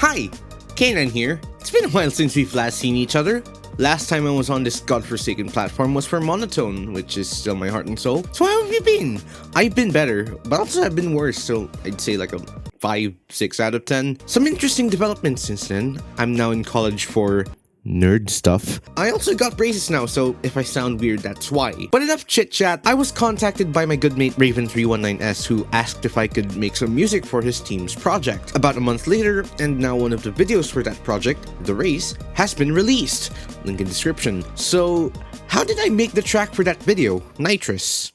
Hi, Kanan here. It's been a while since we've last seen each other. Last time I was on this godforsaken platform was for Monotone, which is still my heart and soul. So how have you been? I've been better, but also I've been worse, so I'd say like a 5, 6 out of 10. Some interesting developments since then. I'm now in college for nerd stuff. I also got braces now, so if I sound weird, that's why. But enough chit chat. I was contacted by my good mate Raven319s, who asked if I could make some music for his team's project. About a month later, and now one of the videos for that project, The Race, has been released. Link in description. So, how did I make the track for that video? Nitrous.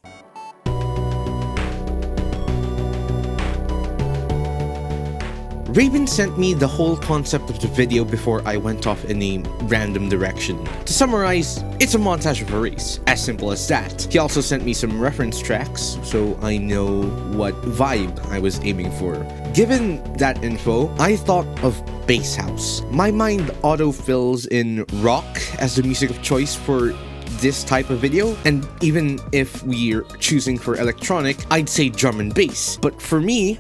Raven sent me the whole concept of the video before I went off in a random direction. To summarize, it's a montage of a race, as simple as that. He also sent me some reference tracks, so I know what vibe I was aiming for. Given that info, I thought of bass house. My mind auto-fills in rock as the music of choice for this type of video, and even if we're choosing for electronic, I'd say drum and bass. But for me,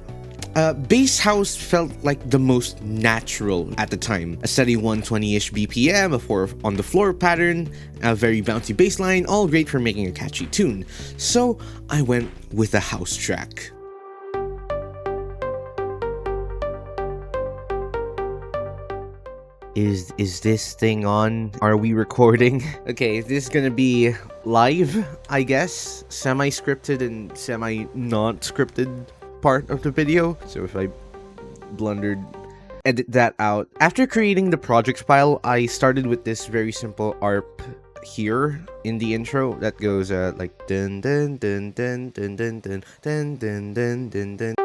bass house felt like the most natural at the time. A steady 120-ish BPM, a 4 on the floor pattern, a very bouncy bass line, all great for making a catchy tune. So I went with a house track. Is this thing on? Are we recording? Okay, this is gonna be live, I guess. Semi-scripted and semi-not scripted part of the video, so if I blundered, edit that out. After creating the project file, I started with this very simple ARP here in the intro that goes like dun dun dun dun dun dun dun dun dun dun dun dun.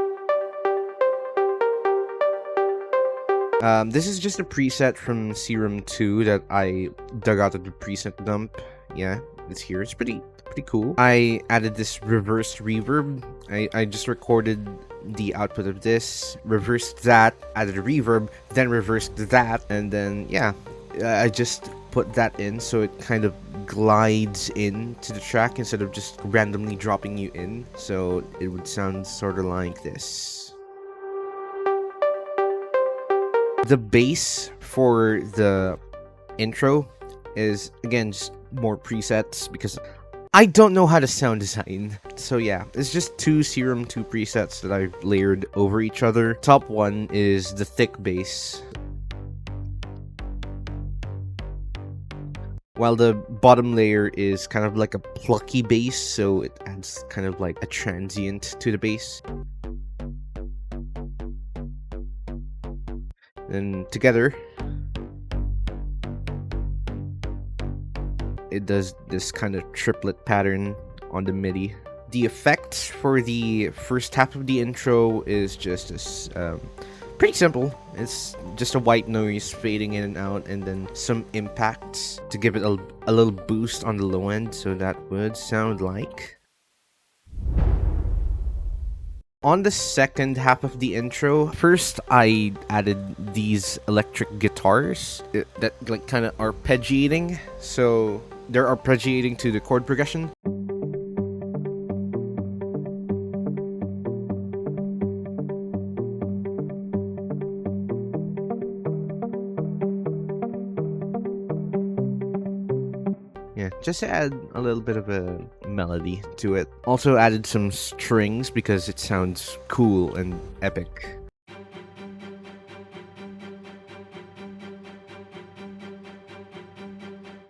This is just a preset from Serum 2 that I dug out of the preset dump. Yeah, it's here. It's pretty cool. I added this reversed reverb. I just recorded the output of this, reversed that, added a reverb, then reversed that, and then yeah, I just put that in so it kind of glides into the track instead of just randomly dropping you in, so it would sound sort of like this. The bass for the intro is, again, just more presets because I don't know how to sound design. So yeah, it's just 2 Serum 2 presets that I've layered over each other. Top one is the thick bass, while the bottom layer is kind of like a plucky bass, so it adds kind of like a transient to the bass. And together, it does this kind of triplet pattern on the MIDI. The effect for the first half of the intro is just this, pretty simple. It's just a white noise fading in and out, and then some impacts to give it a little boost on the low end, so that would sound like. On the second half of the intro, first I added these electric guitars that like kind of arpeggiating. So they're arpeggiating to the chord progression. Yeah, just to add a little bit of a melody to it. Also added some strings because it sounds cool and epic.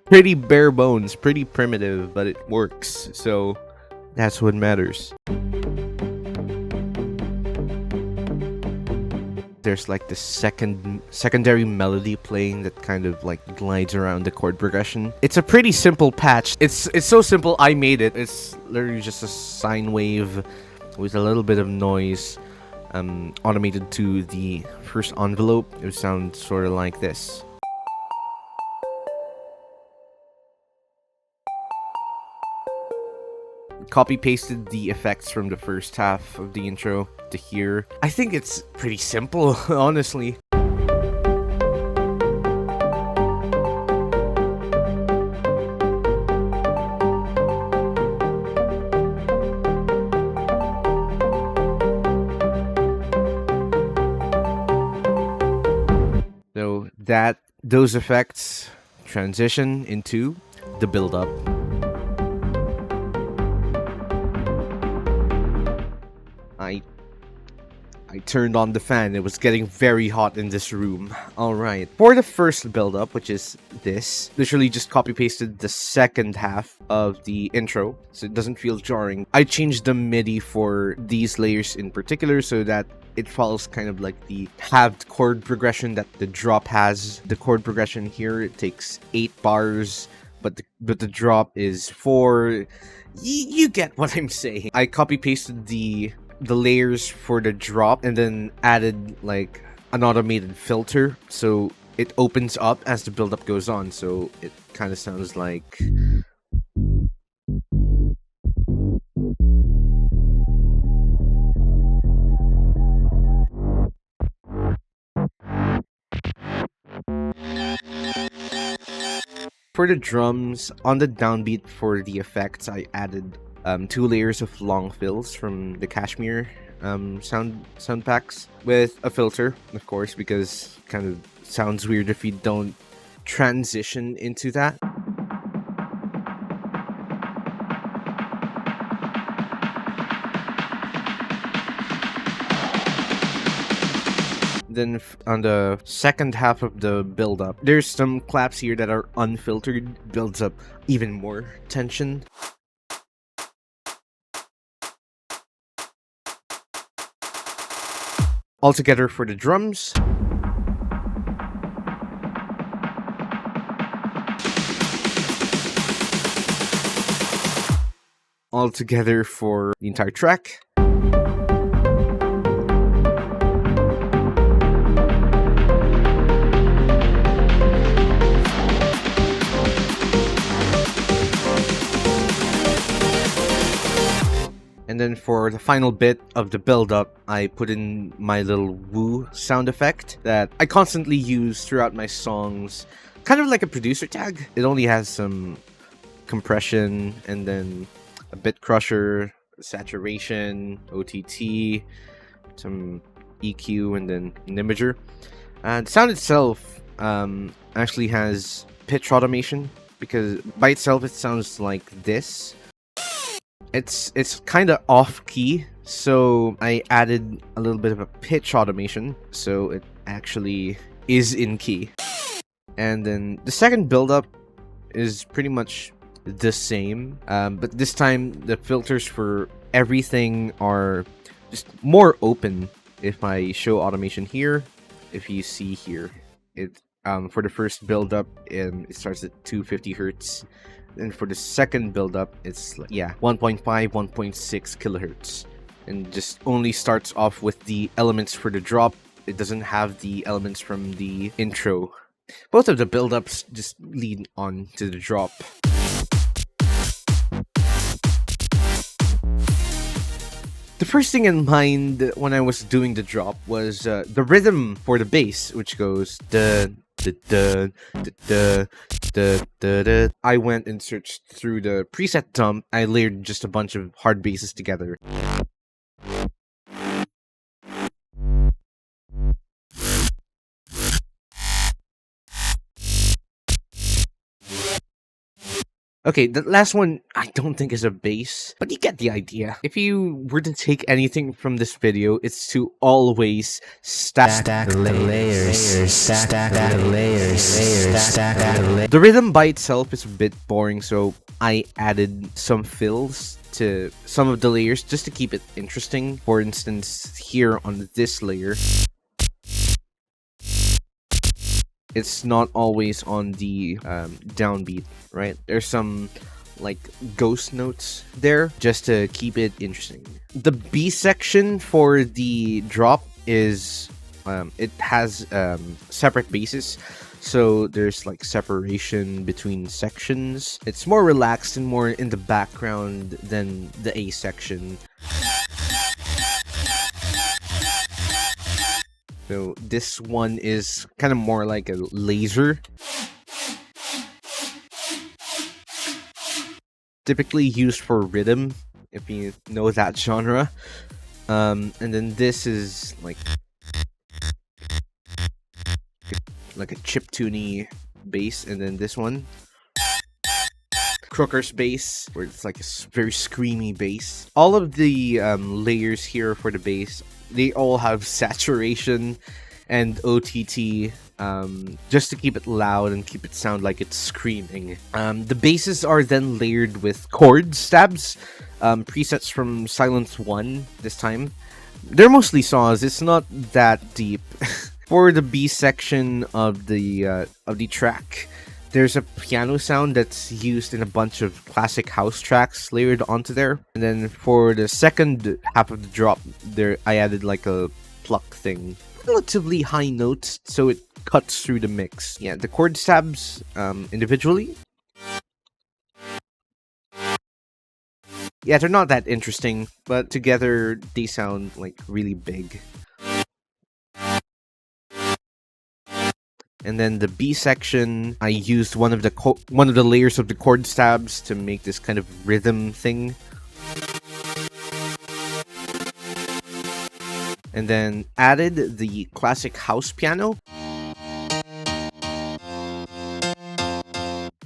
Pretty bare bones, pretty primitive, but it works, so that's what matters. There's like the secondary melody playing that kind of like glides around the chord progression. It's a pretty simple patch. It's so simple I made it. It's literally just a sine wave with a little bit of noise automated to the first envelope. It would sound sort of like this. Copy pasted the effects from the first half of the intro to here. I think it's pretty simple, honestly. So those effects transition into the build-up. I turned on the fan. It was getting very hot in this room. Alright. For the first build-up, which is this, literally just copy-pasted the second half of the intro, so it doesn't feel jarring. I changed the MIDI for these layers in particular so that it follows kind of like the halved chord progression that the drop has. The chord progression here, it takes 8 bars, but the drop is 4. You get what I'm saying. I copy-pasted the layers for the drop and then added like an automated filter so it opens up as the buildup goes on, so it kind of sounds like for the drums. On the downbeat for the effects, I added 2 layers of long fills from the Cashmere sound packs with a filter, of course, because it kind of sounds weird if you don't transition into that. Then on the second half of the build-up, there's some claps here that are unfiltered, builds up even more tension. Altogether for the drums, altogether for the entire track, and then for the final bit of the build-up, I put in my little woo sound effect that I constantly use throughout my songs, kind of like a producer tag. It only has some compression and then a bit crusher, saturation, OTT, some EQ, and then an imager. The sound itself actually has pitch automation, because by itself it sounds like this. It's kind of off-key, so I added a little bit of a pitch automation, so it actually is in key. And then the second build-up is pretty much the same, but this time the filters for everything are just more open. If I show automation here, if you see here, it for the first build-up, it starts at 250 hertz. And for the second build-up, it's like, 1.5, 1.6 kilohertz. And just only starts off with the elements for the drop. It doesn't have the elements from the intro. Both of the build-ups just lead on to the drop. The first thing in mind when I was doing the drop was the rhythm for the bass, which goes da da da da da da da. I went and searched through the preset dump. I layered just a bunch of hard basses together. Okay, the last one I don't think is a bass, but you get the idea. If you were to take anything from this video, it's to always stack the layers. Stack the layers. The rhythm by itself is a bit boring, so I added some fills to some of the layers just to keep it interesting. For instance, here on this layer, it's not always on the downbeat, right? There's some like ghost notes there just to keep it interesting. The B section for the drop is it has separate basses, so there's like separation between sections. It's more relaxed and more in the background than the A section. So this one is kind of more like a laser. Typically used for rhythm, if you know that genre. And then this is like like a chiptune bass, and then this one, Crooker's bass, where it's like a very screamy bass. All of the layers here for the bass, they all have saturation and OTT, just to keep it loud and keep it sound like it's screaming. The basses are then layered with chord stabs, presets from Silence 1 this time. They're mostly saws, it's not that deep. For the B section of the track, there's a piano sound that's used in a bunch of classic house tracks layered onto there. And then for the second half of the drop, there I added like a pluck thing. Relatively high notes, so it cuts through the mix. Yeah, the chord stabs individually, yeah, they're not that interesting, but together they sound like really big. And then the B section, I used one of the layers of the chord stabs to make this kind of rhythm thing. And then added the classic house piano.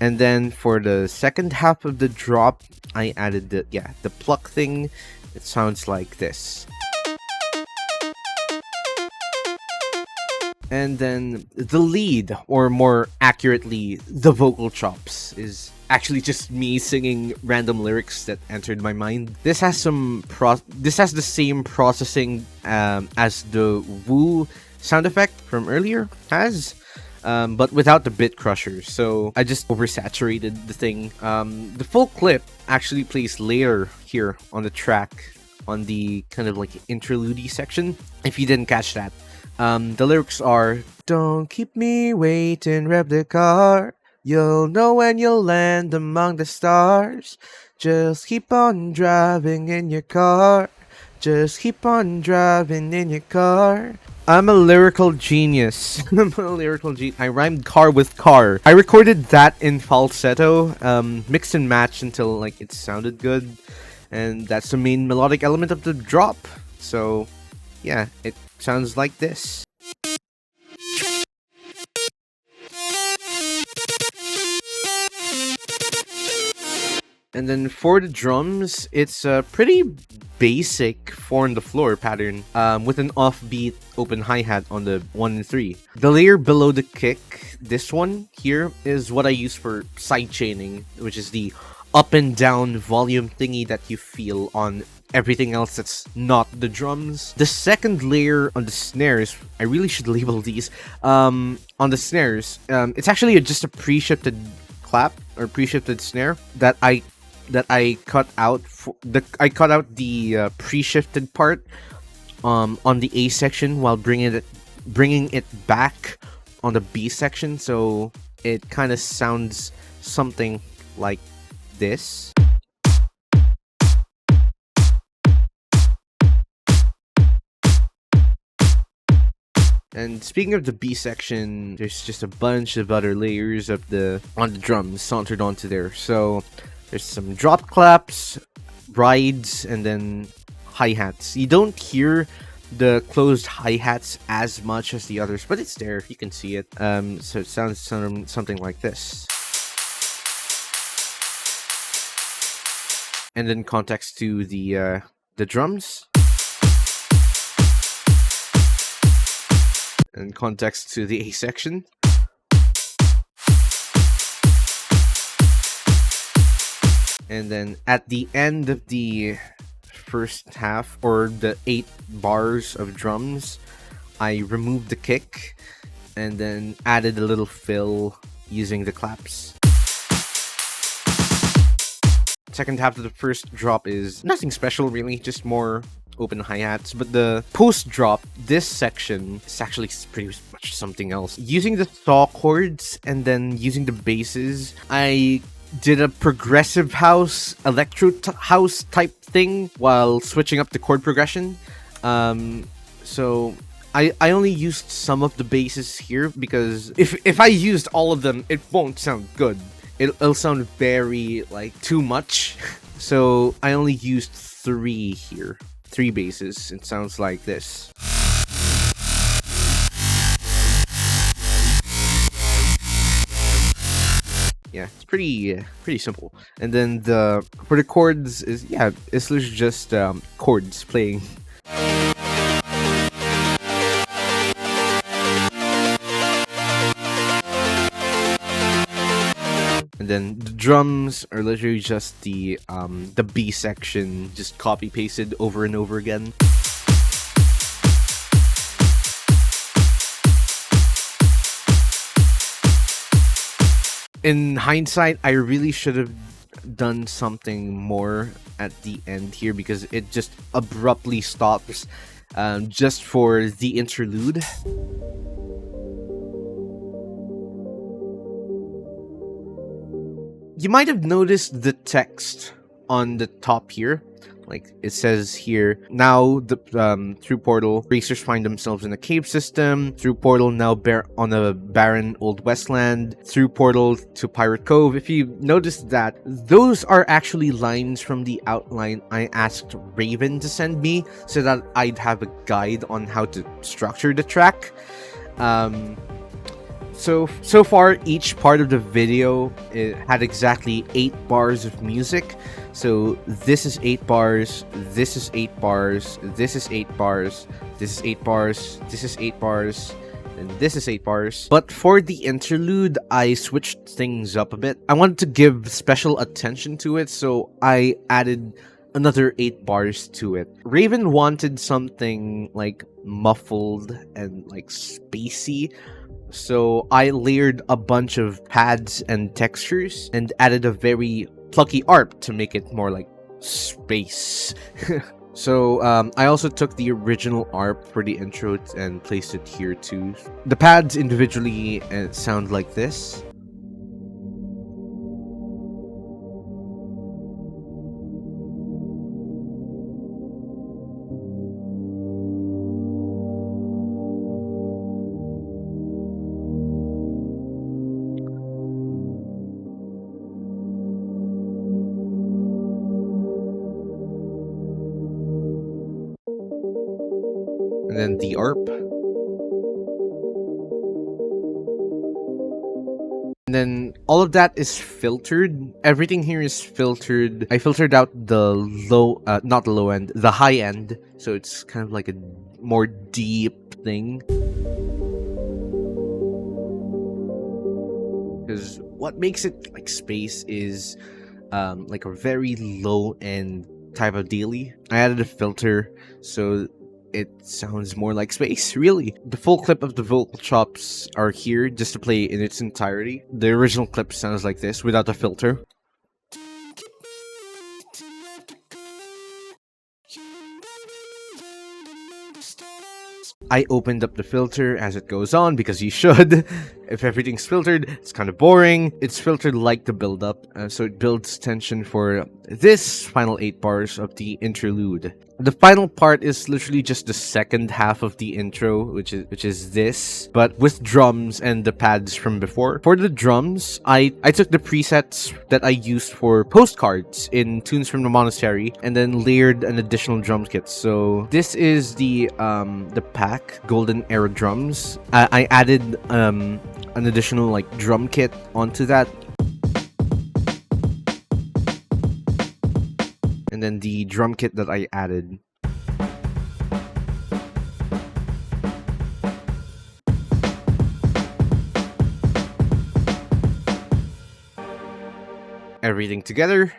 And then for the second half of the drop, I added the pluck thing. It sounds like this. And then the lead, or more accurately, the vocal chops, is actually just me singing random lyrics that entered my mind. This has the same processing as the woo sound effect from earlier has, but without the bit crusher. So I just oversaturated the thing. The full clip actually plays later here on the track, on the kind of like interlude section. If you didn't catch that. The lyrics are, "Don't keep me waiting, rev the car. You'll know when you'll land among the stars. Just keep on driving in your car. Just keep on driving in your car." I'm a lyrical genius. I rhymed car with car. I recorded that in falsetto, mixed and matched until like it sounded good. And that's the main melodic element of the drop. So, yeah, it sounds like this. And then for the drums, it's a pretty basic 4 on the floor pattern, with an offbeat open hi-hat on the 1 and 3. The layer below the kick, this one here, is what I use for sidechaining, which is the up and down volume thingy that you feel on everything else that's not the drums. The second layer on the snares, I really should label these. On the snares, it's actually just a pre-shifted clap or pre-shifted snare that I cut out. I cut out the pre-shifted part on the A section while bringing it back on the B section, so it kind of sounds something like this. And speaking of the B section, there's just a bunch of other layers on the drums sauntered onto there. So there's some drop claps, rides, and then hi-hats. You don't hear the closed hi-hats as much as the others, but it's there. You can see it. So it sounds something like this. And then context to the drums. And context to the A section. And then at the end of the first half, or the 8 bars of drums, I removed the kick and then added a little fill using the claps. Second half of the first drop is nothing special really, just more open hi-hats, but the post-drop, this section is actually pretty much something else. Using the saw chords and then using the basses, I did a progressive house, electro house type thing while switching up the chord progression. So I only used some of the basses here because if I used all of them, it won't sound good. It'll sound very, like, too much. So I only used 3 here. 3 basses. It sounds like this. yeah, it's pretty simple. And then for the chords is, yeah, it's literally just chords playing. And then the drums are literally just the B section, just copy pasted over and over again. In hindsight, I really should have done something more at the end here, because it just abruptly stops just for the interlude. You might have noticed the text on the top here. Like, it says here, now through portal, racers find themselves in a cave system. Through portal, now on a barren old westland. Through portal to Pirate Cove. If you noticed that, those are actually lines from the outline I asked Raven to send me, so that I'd have a guide on how to structure the track. So far, each part of the video, it had exactly 8 bars of music. So this is 8 bars, this is 8 bars, this is 8 bars, this is 8 bars, this is 8 bars, and this is 8 bars. But for the interlude, I switched things up a bit. I wanted to give special attention to it, so I added another 8 bars to it. Raven wanted something like muffled and like spacey. So I layered a bunch of pads and textures and added a very plucky ARP to make it more like space. So I also took the original ARP for the intro and placed it here too. The pads individually sound like this. And then the ARP. And then all of that is filtered. Everything here is filtered. I filtered out the low, not the low end, the high end. So it's kind of like a more deep thing. Because what makes it like space is like a very low end type of daily. I added a filter so it sounds more like space, really. The full clip of the vocal chops are here just to play in its entirety. The original clip sounds like this without a filter. I opened up the filter as it goes on because you should. If everything's filtered, it's kind of boring. It's filtered like the build-up, so it builds tension for this final 8 bars of the interlude. The final part is literally just the second half of the intro, which is this, but with drums and the pads from before. For the drums, I took the presets that I used for postcards in Tunes from the Monastery and then layered an additional drum kit. So this is the pack Golden Era drums. I added an additional like drum kit onto that. And then the drum kit that I added. Everything together.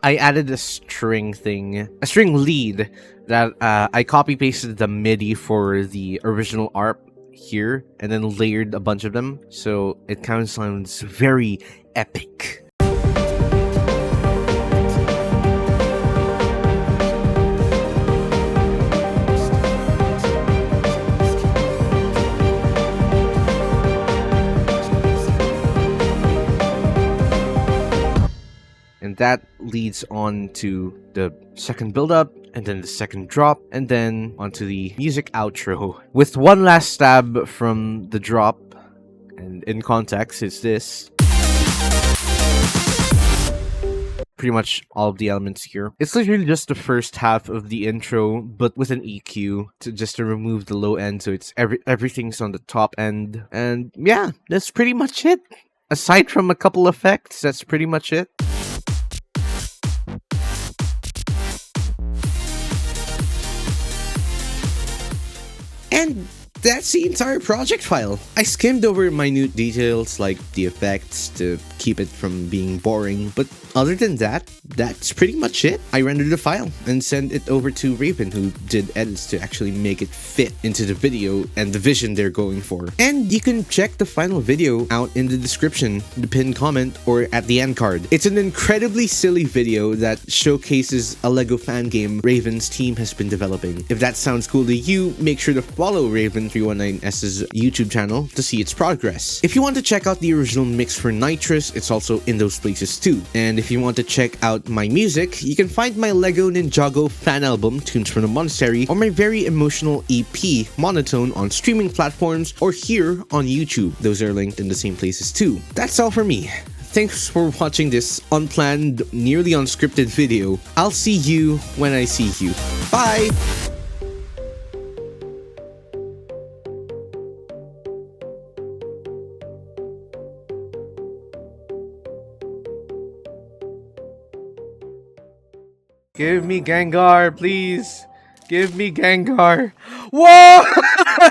I added a string thing, a string lead that I copy pasted the MIDI for the original ARP here and then layered a bunch of them, so it kind of sounds very epic. And that leads on to the second build-up, and then the second drop, and then onto the music outro. With one last stab from the drop, and in context, it's this. pretty much all of the elements here. It's literally just the first half of the intro, but with an EQ to remove the low end, so it's everything's on the top end. And yeah, that's pretty much it. Aside from a couple effects, that's pretty much it. And that's the entire project file. I skimmed over minute details like the effects to keep it from being boring, but other than that, that's pretty much it. I rendered the file and sent it over to Raven, who did edits to actually make it fit into the video and the vision they're going for. And you can check the final video out in the description, the pinned comment, or at the end card. It's an incredibly silly video that showcases a LEGO fan game Raven's team has been developing. If that sounds cool to you, make sure to follow Raven319s' YouTube channel to see its progress. If you want to check out the original mix for Nitrous, it's also in those places too. And if you want to check out my music, you can find my LEGO Ninjago fan album, Tunes from the Monastery, or my very emotional EP, Monotone, on streaming platforms or here on YouTube. Those are linked in the same places too. That's all for me. Thanks for watching this unplanned, nearly unscripted video. I'll see you when I see you. Bye! Give me Gengar, please. Give me Gengar. Whoa!